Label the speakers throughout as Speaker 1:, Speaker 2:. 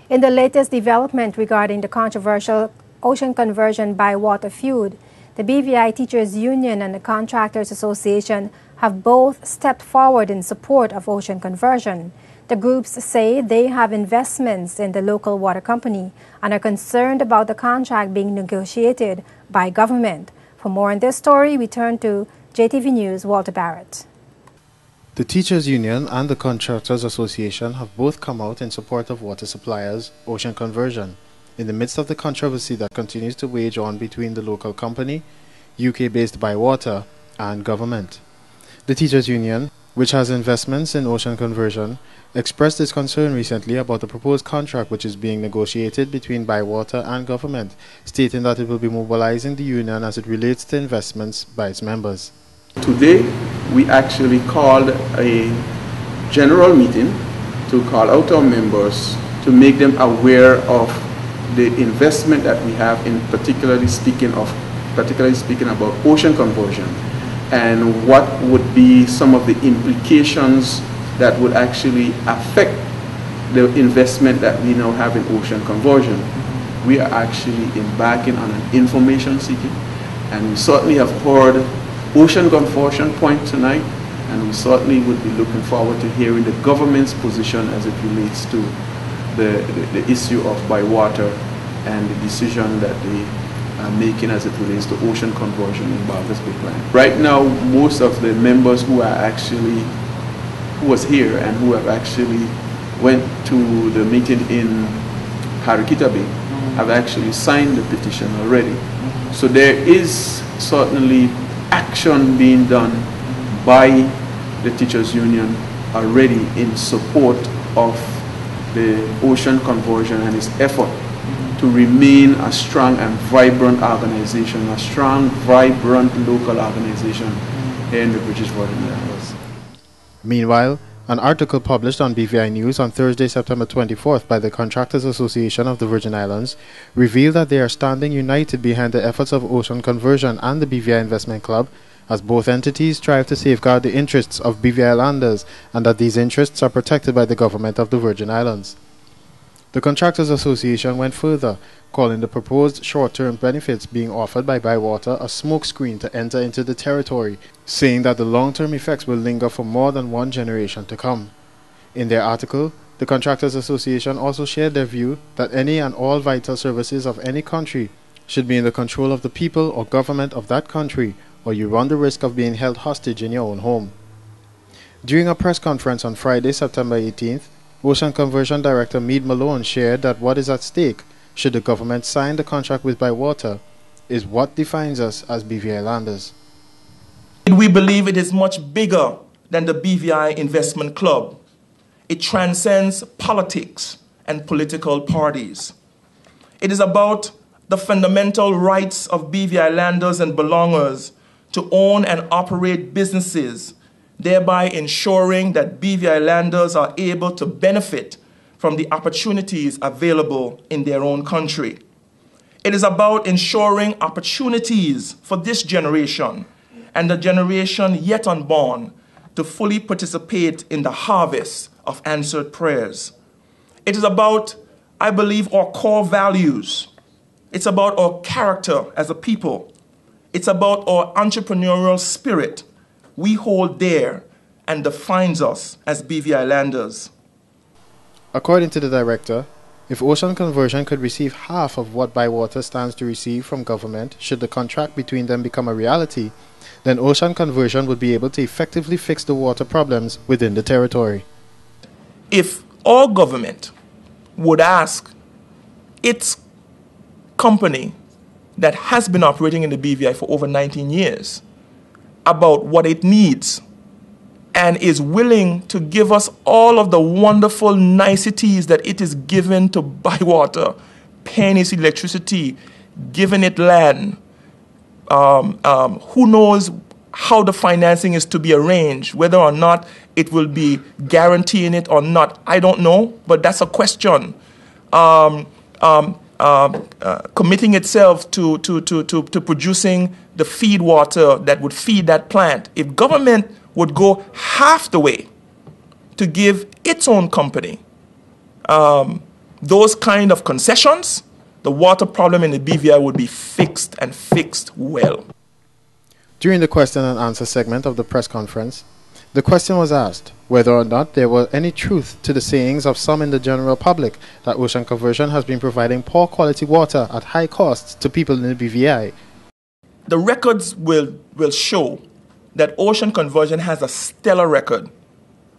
Speaker 1: In the latest development regarding the controversial ocean conversion by water feud, the BVI Teachers Union and the Contractors Association have both stepped forward in support of ocean conversion. The groups say they have investments in the local water company and are concerned about the contract being negotiated by government. For more on this story, we turn to JTV News' Walter Barrett.
Speaker 2: The Teachers Union and the Contractors Association have both come out in support of water suppliers' ocean conversion in the midst of the controversy that continues to wage on between the local company, UK-based Bywater, and government. The Teachers Union, which has investments in ocean conversion, expressed its concern recently about the proposed contract which is being negotiated between Bywater and government, stating that it will be mobilizing the union as it relates to investments by its members.
Speaker 3: Today, we actually called a general meeting to call out our members to make them aware of the investment that we have in particularly speaking about ocean conversion and what would be some of the implications that would actually affect the investment that we now have in ocean conversion. We are actually embarking on an information seeking, and we certainly have heard ocean conversion point tonight, and we certainly would be looking forward to hearing the government's position as it relates to the issue of Bywater and the decision that they are making as it relates to ocean conversion in Barker's Bay Plant. Right now, most of the members who was here and who have actually went to the meeting in Harikita Bay have actually signed the petition already. So there is certainly action being done by the Teachers Union already in support of the ocean conversion and its effort to remain a strong and vibrant organization, a strong, vibrant local organization here in the British Virgin Islands.
Speaker 2: Meanwhile, an article published on BVI News on Thursday, September 24th by the Contractors Association of the Virgin Islands revealed that they are standing united behind the efforts of Ocean Conversion and the BVI Investment Club, as both entities strive to safeguard the interests of BVI landers and that these interests are protected by the government of the Virgin Islands. The Contractors Association went further, calling the proposed short-term benefits being offered by Bywater a smokescreen to enter into the territory, saying that the long-term effects will linger for more than one generation to come. In their article, the Contractors Association also shared their view that any and all vital services of any country should be in the control of the people or government of that country, or you run the risk of being held hostage in your own home. During a press conference on Friday, September 18th, Ocean Conversion Director Meade Malone shared that what is at stake, should the government sign the contract with Bywater, is what defines us as BVI landers.
Speaker 4: We believe it is much bigger than the BVI Investment Club. It transcends politics and political parties. It is about the fundamental rights of BVI landers and belongers to own and operate businesses, thereby ensuring that BVI landers are able to benefit from the opportunities available in their own country. It is about ensuring opportunities for this generation and the generation yet unborn to fully participate in the harvest of answered prayers. It is about, I believe, our core values. It's about our character as a people. It's about our entrepreneurial spirit we hold dear and defines us as BVI landers.
Speaker 2: According to the director, if Ocean Conversion could receive half of what Bywater stands to receive from government should the contract between them become a reality, then Ocean Conversion would be able to effectively fix the water problems within the territory.
Speaker 4: If our government would ask its company that has been operating in the BVI for over 19 years about what it needs and is willing to give us all of the wonderful niceties that it is given to Bywater, paying its electricity, giving it land, who knows how the financing is to be arranged, whether or not it will be guaranteeing it or not, I don't know, but that's a question. Committing itself to producing the feed water that would feed that plant. If government would go half the way to give its own company those kind of concessions, the water problem in the BVI would be fixed and fixed well.
Speaker 2: During the question and answer segment of the press conference, the question was asked whether or not there was any truth to the sayings of some in the general public that Ocean Conversion has been providing poor quality water at high costs to people in the BVI.
Speaker 4: The records will show that Ocean Conversion has a stellar record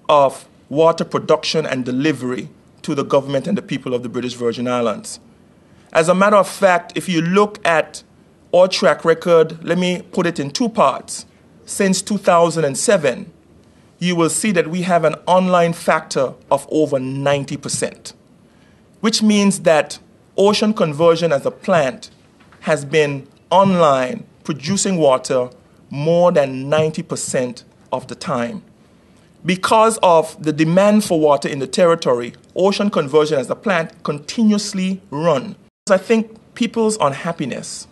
Speaker 4: of water production and delivery to the government and the people of the British Virgin Islands. As a matter of fact, if you look at our track record, let me put it in two parts. Since 2007, you will see that we have an online factor of over 90%, which means that Ocean Conversion as a plant has been online producing water more than 90% of the time. Because of the demand for water in the territory, Ocean Conversion as a plant continuously run. I think people's unhappiness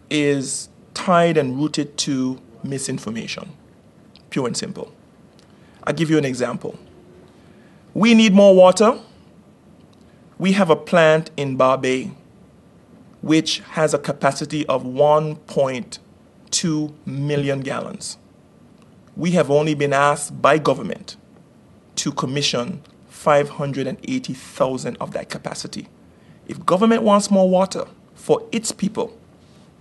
Speaker 4: is tied and rooted to misinformation, pure and simple. I'll give you an example. We need more water. We have a plant in Barbay which has a capacity of 1.2 million gallons. We have only been asked by government to commission 580,000 of that capacity. If government wants more water for its people,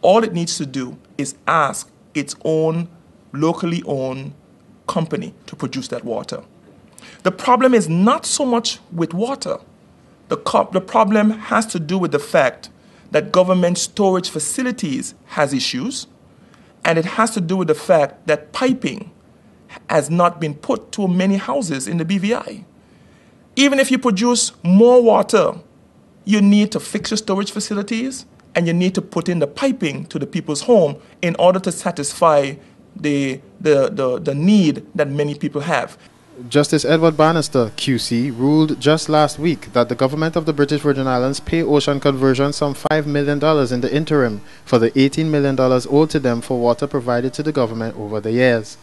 Speaker 4: all it needs to do is ask its own locally owned company to produce that water. The problem is not so much with water. The problem has to do with the fact that government storage facilities has issues, and it has to do with the fact that piping has not been put to many houses in the BVI. Even if you produce more water, you need to fix your storage facilities and you need to put in the piping to the people's home in order to satisfy the need that many people have.
Speaker 2: Justice Edward Bannister, QC, ruled just last week that the government of the British Virgin Islands pay Ocean Conversion some $5 million in the interim for the $18 million owed to them for water provided to the government over the years.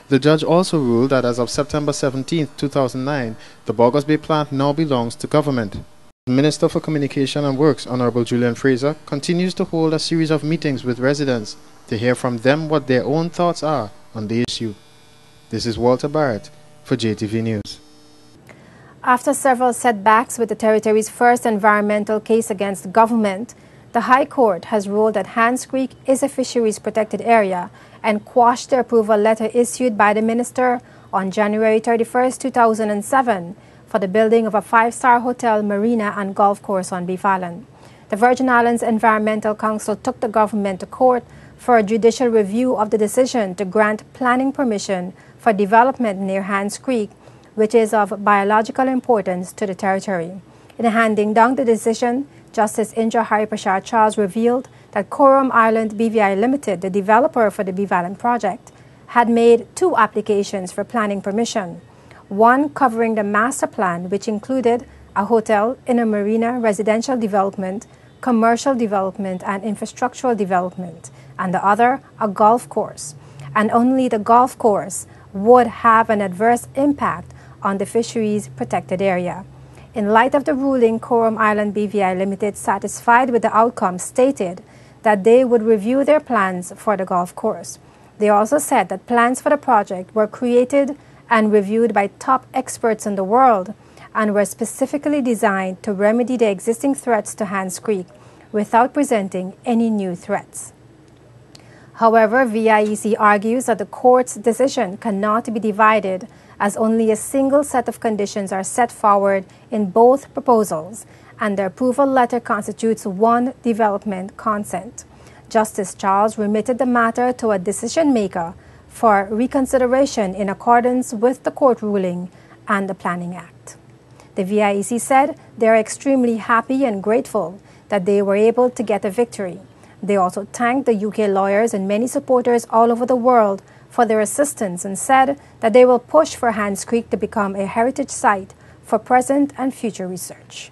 Speaker 2: The judge also ruled that as of September 17, 2009, the Boggers Bay plant now belongs to government. The Minister for Communication and Works, Honorable Julian Fraser, continues to hold a series of meetings with residents to hear from them what their own thoughts are on the issue. This is Walter Barrett for JTV News.
Speaker 1: After several setbacks with the territory's first environmental case against the government, the High Court has ruled that Hans Creek is a fisheries protected area and quashed the approval letter issued by the minister on January 31, 2007 for the building of a five-star hotel, marina and golf course on Beef Island. The Virgin Islands Environmental Council took the government to court for a judicial review of the decision to grant planning permission for development near Hans Creek, which is of biological importance to the territory. In handing down the decision, Justice Indra Haripashar Charles revealed that Coram Island BVI Limited, the developer for the Beef Island project, had made two applications for planning permission, one covering the master plan, which included a hotel in a marina, residential development, commercial development, and infrastructural development, and the other a golf course. And only the golf course would have an adverse impact on the fisheries protected area. In light of the ruling, Coram Island BVI Limited, satisfied with the outcome, stated that they would review their plans for the golf course. They also said that plans for the project were created and reviewed by top experts in the world and were specifically designed to remedy the existing threats to Hans Creek without presenting any new threats. However, VIEC argues that the court's decision cannot be divided as only a single set of conditions are set forward in both proposals, and the approval letter constitutes one development consent. Justice Charles remitted the matter to a decision maker for reconsideration in accordance with the court ruling and the Planning Act. The VIEC said they are extremely happy and grateful that they were able to get a victory. They also thanked the UK lawyers and many supporters all over the world for their assistance and said that they will push for Hans Creek to become a heritage site for present and future research.